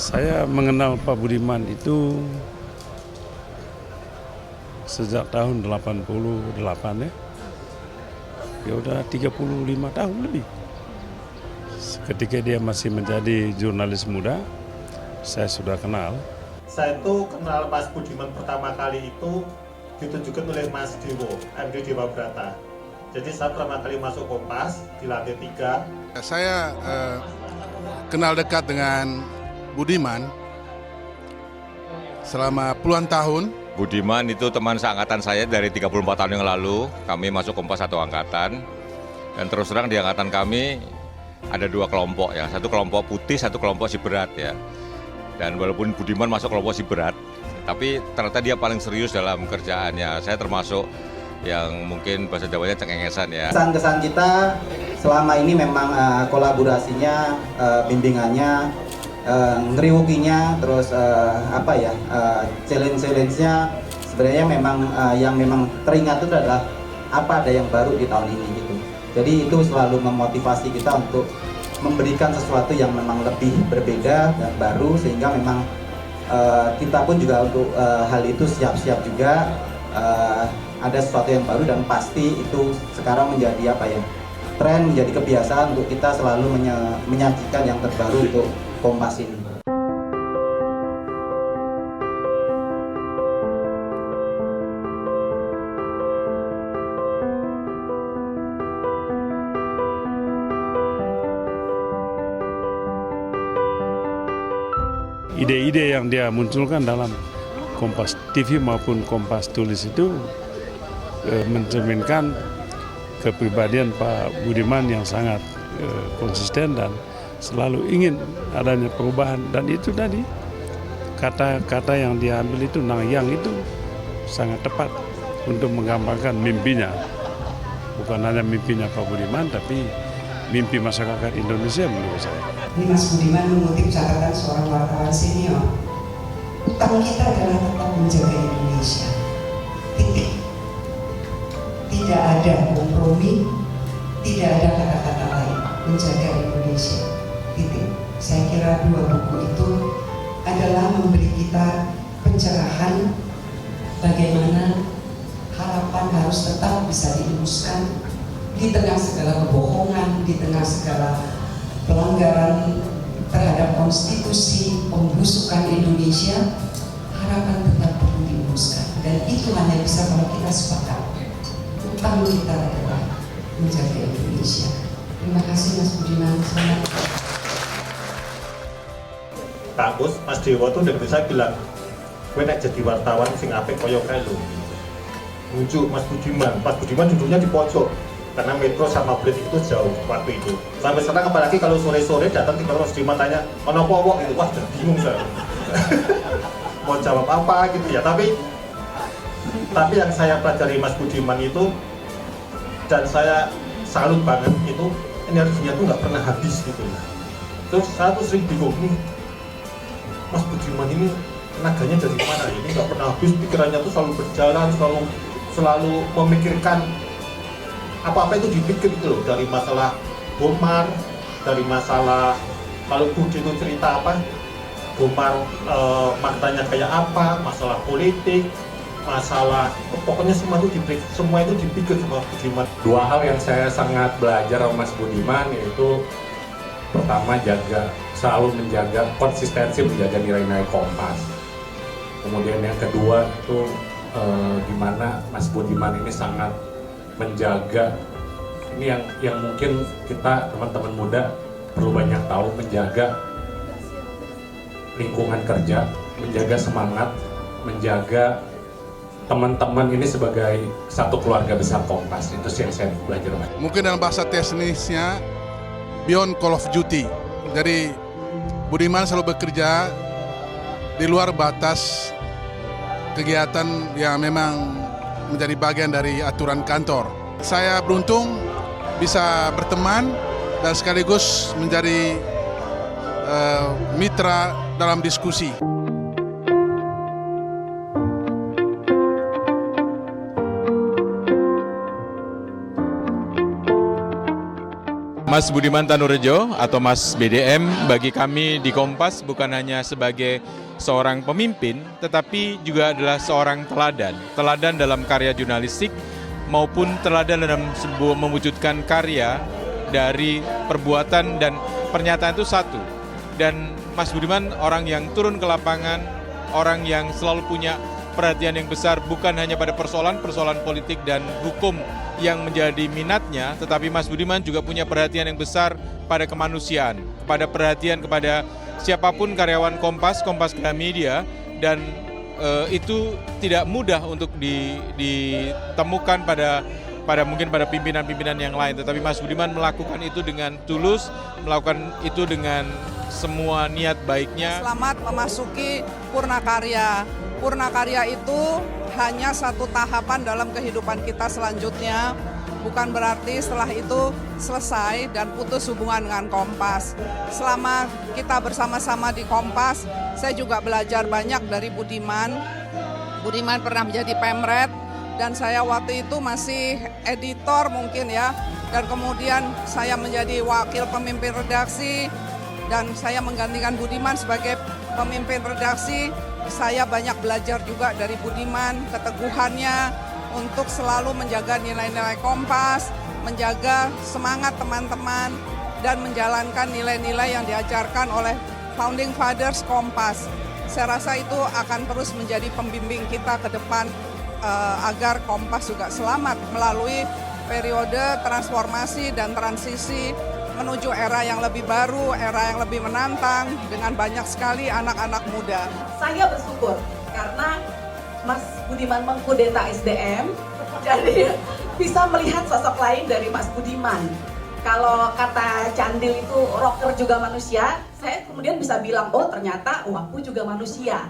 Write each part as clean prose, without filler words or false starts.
Saya mengenal Pak Budiman itu sejak tahun 88 ya. Ya udah 35 tahun lebih. Ketika dia masih menjadi jurnalis muda, saya sudah kenal. Saya itu kenal Mas Budiman pertama kali itu ditunjukkan oleh Mas Dewo, MD Dewa Brata. Jadi saya pertama kali masuk Kompas di lantai 3. Saya kenal dekat dengan Budiman selama puluhan tahun. Budiman itu teman seangkatan saya dari 34 tahun yang lalu. Kami masuk Kompas satu angkatan. Dan terus terang di angkatan kami ada dua kelompok ya. Satu kelompok putih, satu kelompok si berat ya. Dan walaupun Budiman masuk kelompok si berat, tapi ternyata dia paling serius dalam kerjaannya. Saya termasuk yang mungkin bahasa Jawanya cengengesan ya. Kesan-kesan kita selama ini memang kolaborasinya, bimbingannya, ngeriwukinya, terus challenge-nya sebenarnya memang yang memang teringat itu adalah ada yang baru di tahun ini gitu. Jadi itu selalu memotivasi kita untuk memberikan sesuatu yang memang lebih berbeda dan baru, sehingga memang kita pun juga untuk hal itu siap-siap juga. Ada sesuatu yang baru dan pasti itu sekarang menjadi tren, menjadi kebiasaan untuk kita selalu menyajikan yang terbaru untuk Kompas ini. Ide-ide yang dia munculkan dalam Kompas TV maupun Kompas Tulis itu mencerminkan kepribadian Pak Budiman yang sangat konsisten dan selalu ingin adanya perubahan. Dan itu tadi kata-kata yang dia ambil itu, yang itu sangat tepat untuk menggambarkan mimpinya. Bukan hanya mimpinya Pak Budiman, tapi mimpi masyarakat Indonesia menurut saya. Ini Mas Budiman mengutip catatan seorang wartawan senior. Utang kita adalah tetap menjaga Indonesia. Titik. Tidak ada kompromi, tidak ada kata-kata lain. Menjaga Indonesia. Titik. Saya kira dua buku itu adalah memberi kita pencerahan bagaimana harapan harus tetap bisa dirumuskan di tengah segala kebohongan, di tengah segala pelanggaran terhadap konstitusi, pembusukan Indonesia. Harapan tetap perlu dirumuskan, dan itu hanya bisa kalau kita sepakat. Utang kita adalah menjaga Indonesia. Terima kasih Mas Budiman. Kampus Mas Dewo tuh dari saya bilang, gue nek jadi wartawan sing apik koyo kae lho. Muncul Mas Budiman duduknya di pojok karena metro sama Bled itu jauh waktu itu. Sampai sekarang apalagi kalau sore-sore datang di Mas Budiman tanya, "Ono apa?" gitu. Wah, udah bingung saya. Mau jawab apa gitu ya. Tapi yang saya pelajari Mas Budiman itu, dan saya salut banget itu, energinya tuh nggak pernah habis gitu ya. Terus saya tuh sering bingung nih, Mas Budiman ini tenaganya dari mana? Ini nggak pernah habis, pikirannya tuh selalu berjalan, selalu memikirkan apa-apa itu dipikir gitu loh, dari masalah Bomar, dari masalah kalau Budi itu cerita Bomar maknanya kayak apa, masalah politik, masalah pokoknya semua itu dipikir sama Budiman. Dua hal yang saya sangat belajar sama Mas Budiman, yaitu pertama selalu menjaga konsistensi, menjaga nilai-nilai Kompas. Kemudian yang kedua itu gimana Mas Budiman ini sangat menjaga, ini yang mungkin kita teman-teman muda perlu banyak tahu, menjaga lingkungan kerja, menjaga semangat, menjaga teman-teman ini sebagai satu keluarga besar Kompas. Itu sih yang saya belajar. Mungkin dalam bahasa teknisnya beyond call of duty. Jadi Budiman selalu bekerja di luar batas kegiatan yang memang menjadi bagian dari aturan kantor. Saya beruntung bisa berteman dan sekaligus menjadi mitra dalam diskusi. Mas Budiman Tanurejo atau Mas BDM bagi kami di Kompas bukan hanya sebagai seorang pemimpin, tetapi juga adalah seorang teladan. Teladan dalam karya jurnalistik maupun teladan dalam sebuah mewujudkan karya dari perbuatan dan pernyataan itu satu. Dan Mas Budiman orang yang turun ke lapangan, orang yang selalu punya perhatian yang besar bukan hanya pada persoalan-persoalan politik dan hukum yang menjadi minatnya, tetapi Mas Budiman juga punya perhatian yang besar pada kemanusiaan, pada perhatian kepada siapapun karyawan Kompas Gramedia, dan itu tidak mudah untuk ditemukan pada mungkin pada pimpinan-pimpinan yang lain, tetapi Mas Budiman melakukan itu dengan tulus, melakukan itu dengan semua niat baiknya. Selamat memasuki Purnakarya. Purnakarya itu hanya satu tahapan dalam kehidupan kita selanjutnya, bukan berarti setelah itu selesai dan putus hubungan dengan Kompas. Selama kita bersama-sama di Kompas, saya juga belajar banyak dari Budiman. Budiman pernah menjadi pemret dan saya waktu itu masih editor mungkin ya, dan kemudian saya menjadi wakil pemimpin redaksi dan saya menggantikan Budiman sebagai pemimpin redaksi. Saya banyak belajar juga dari Budiman, keteguhannya untuk selalu menjaga nilai-nilai Kompas, menjaga semangat teman-teman, dan menjalankan nilai-nilai yang diajarkan oleh Founding Fathers Kompas. Saya rasa itu akan terus menjadi pembimbing kita ke depan agar Kompas juga selamat melalui periode transformasi dan transisi menuju era yang lebih baru, era yang lebih menantang dengan banyak sekali anak-anak muda. Saya bersyukur karena Mas Budiman mengkudeta SDM, jadi bisa melihat sosok lain dari Mas Budiman. Kalau kata Candil itu rocker juga manusia, saya kemudian bisa bilang, oh ternyata aku juga manusia.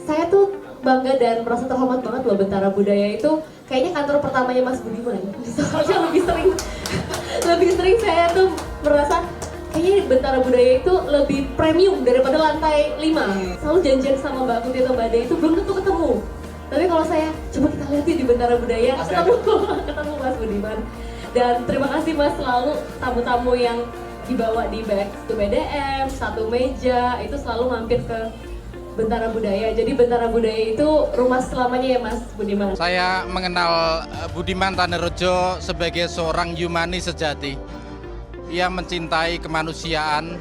Saya tuh bangga dan merasa terhormat banget loh, Bentara Budaya itu kayaknya kantor pertamanya Mas Budiman. Soalnya lebih sering saya tuh merasa kayaknya Bentara Budaya itu lebih premium daripada lantai 5. Selalu janjian sama Mbak Kuti atau Mbak Ade itu belum tentu ketemu. Tapi kalau saya coba kita lihat di Bentara Budaya, ketemu Mas Budiman. Dan terima kasih Mas, selalu tamu-tamu yang dibawa di Back to BDM, satu meja, itu selalu mampir ke Bentara Budaya. Jadi Bentara Budaya itu rumah selamanya ya Mas Budiman. Saya mengenal Budiman Tanurejo sebagai seorang humanis sejati. Ia mencintai kemanusiaan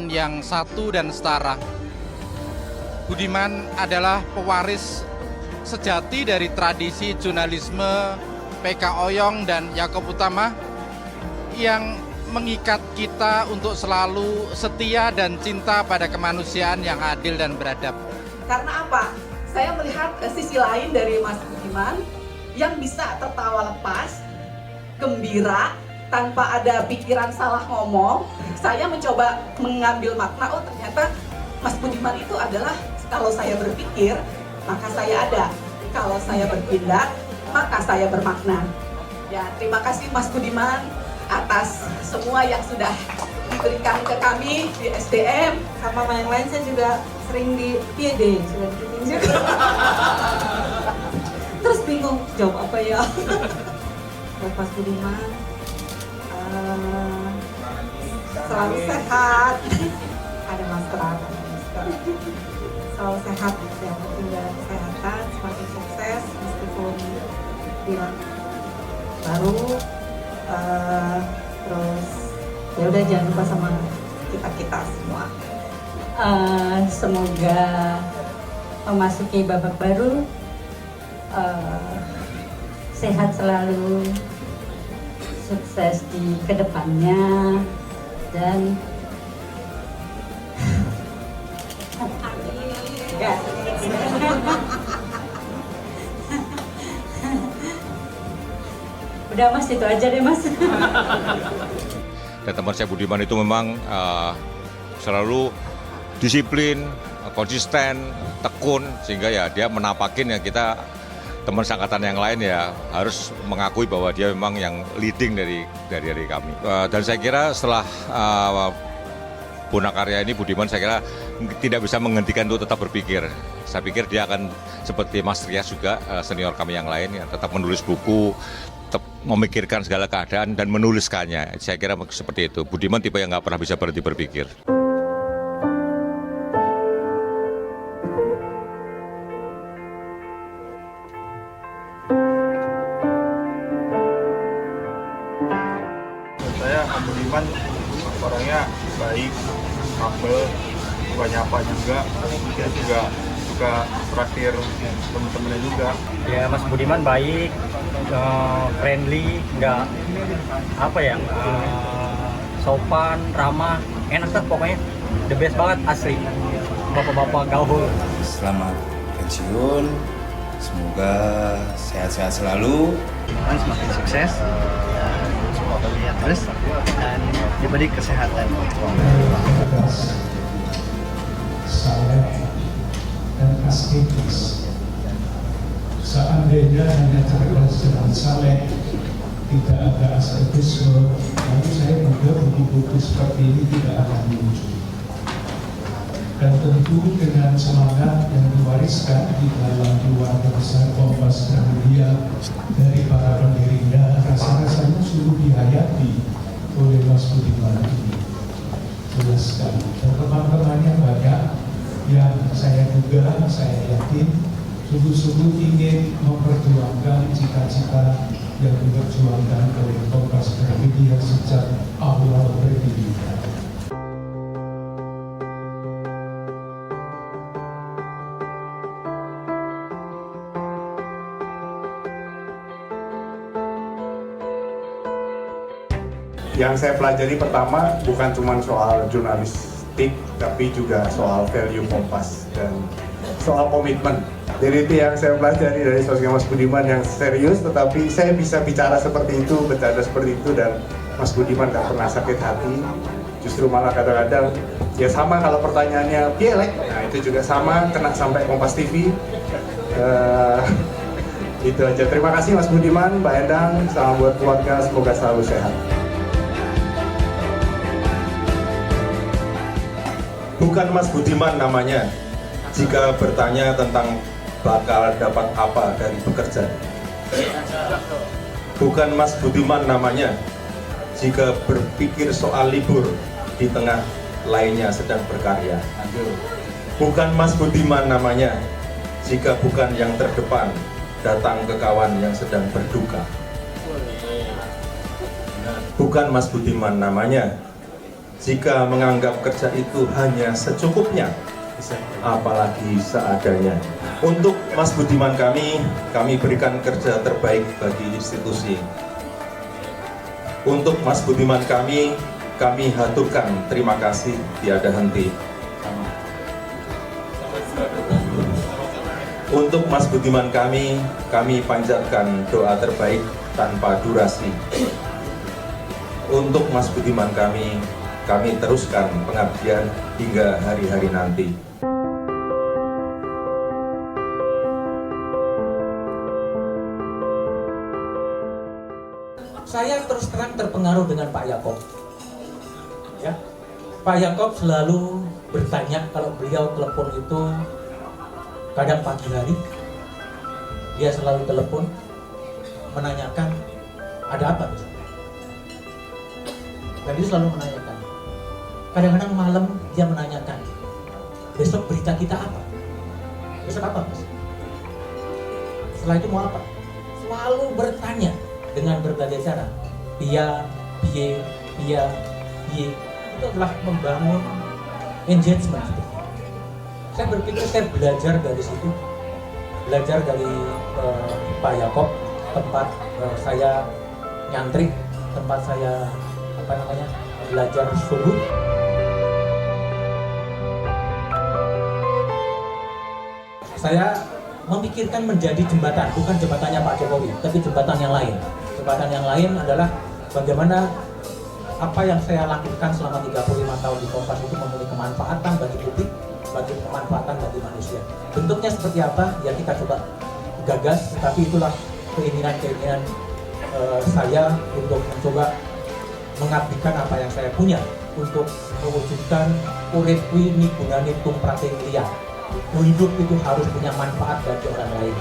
yang satu dan setara. Budiman adalah pewaris sejati dari tradisi jurnalisme PK Oyong dan Yakob Utama yang mengikat kita untuk selalu setia dan cinta pada kemanusiaan yang adil dan beradab. Karena apa? Saya melihat sisi lain dari Mas Budiman yang bisa tertawa lepas, gembira, tanpa ada pikiran salah ngomong. Saya mencoba mengambil makna, oh ternyata Mas Budiman itu adalah kalau saya berpikir, maka saya ada. Kalau saya bertindak, maka saya bermakna. Ya, terima kasih Mas Budiman atas semua yang sudah diberikan ke kami di SDM. Sama yang lain saya juga sering di PD, sudah dibikin juga. Terus bingung jawab apa ya. Buat Mas Budiman selalu sehat. Ada masker, selalu sehat, yang penting dalam kesehatan, semakin sukses meskipun dia baru. Terus ya udah jangan lupa sama kita semua. Semoga memasuki babak baru, sehat selalu, sukses di kedepannya, dan ya. Udah Mas, itu aja deh Mas. Dan teman saya Budiman itu memang selalu disiplin, konsisten, tekun, sehingga ya dia menapakin ya kita teman seangkatan yang lain ya harus mengakui bahwa dia memang yang leading dari kami. Dan saya kira setelah Purnakarya ini Budiman saya kira tidak bisa menghentikan untuk tetap berpikir. Saya pikir dia akan seperti Mas Trias juga senior kami yang lain ya tetap menulis buku, tetap memikirkan segala keadaan dan menuliskannya. Saya kira seperti itu. Budiman tipe yang nggak pernah bisa berhenti berpikir. Saya Budiman orangnya baik, humble, suka nyapa juga, dia juga suka traktir teman-temannya juga. Ya Mas Budiman baik, friendly, nggak apa ya, sopan, ramah, enak lah pokoknya, the best banget asli. Bapak-bapak gaul. Selamat pensiun, semoga sehat-sehat selalu. Semakin sukses, semoga lihat terus dan diberi kesehatan. Saleh dan asketis. Seandainya hanya cerdas dan saleh, tidak ada asketisme, lalu saya juga buku-buku seperti ini tidak akan muncul. Dan tentu dengan semangat yang diwariskan di dalam keluarga besar Kompas Gramedia dari para pendirinya, rasa-rasanya sungguh dihayati oleh Mas Budiman ini. Jelas sekali. Dan teman-temannya banyak yang saya duga, saya yakin sungguh-sungguh ingin memperjuangkan cita-cita yang diperjuangkan oleh Kompas Gramedia sejak awal berdirinya. Yang saya pelajari pertama bukan cuma soal jurnalistik, tapi juga soal value Kompas dan soal komitmen. Jadi itu yang saya pelajari dari sosok Mas Budiman yang serius, tetapi saya bisa bicara seperti itu, bercanda seperti itu, dan Mas Budiman gak pernah sakit hati. Justru malah kadang-kadang ya sama kalau pertanyaannya pielek, nah itu juga sama, kena sampai Kompas TV. Itu aja. Terima kasih Mas Budiman, Mbak Endang, salam buat keluarga, semoga selalu sehat. Bukan Mas Budiman namanya jika bertanya tentang bakal dapat apa dari bekerja. Bukan Mas Budiman namanya jika berpikir soal libur di tengah lainnya sedang berkarya. Bukan Mas Budiman namanya jika bukan yang terdepan datang ke kawan yang sedang berduka. Bukan Mas Budiman namanya jika menganggap kerja itu hanya secukupnya, apalagi seadanya. Untuk Mas Budiman kami berikan kerja terbaik bagi institusi. Untuk Mas Budiman kami haturkan terima kasih tiada henti. Untuk Mas Budiman kami panjatkan doa terbaik tanpa durasi. Untuk Mas Budiman kami teruskan pengabdian hingga hari-hari nanti. Saya terus terang terpengaruh dengan Pak Yaakob. Ya, Pak Yaakob selalu bertanya kalau beliau telepon itu kadang pagi hari, dia selalu telepon menanyakan ada apa. Dan dia selalu menanyakan. Kadang-kadang malam dia menanyakan, besok berita kita apa? Besok apa, Mas? Setelah itu mau apa? Selalu bertanya dengan berbagai cara. Piye. Itu adalah membangun engagement. Saya berpikir saya belajar dari situ. Belajar dari Pak Yaakob, tempat saya nyantri, tempat saya belajar subuh. Saya memikirkan menjadi jembatan, bukan jembatannya Pak Jokowi, tapi jembatan yang lain. Jembatan yang lain adalah bagaimana apa yang saya lakukan selama 35 tahun di Kompas itu memiliki kemanfaatan bagi publik, bagi kemanfaatan bagi manusia. Bentuknya seperti apa? Ya kita coba gagas, tapi itulah keinginan saya untuk mencoba mengabdikan apa yang saya punya untuk mewujudkan urip kuwi migunani tumraping liya. Hidup itu harus punya manfaat bagi orang lain.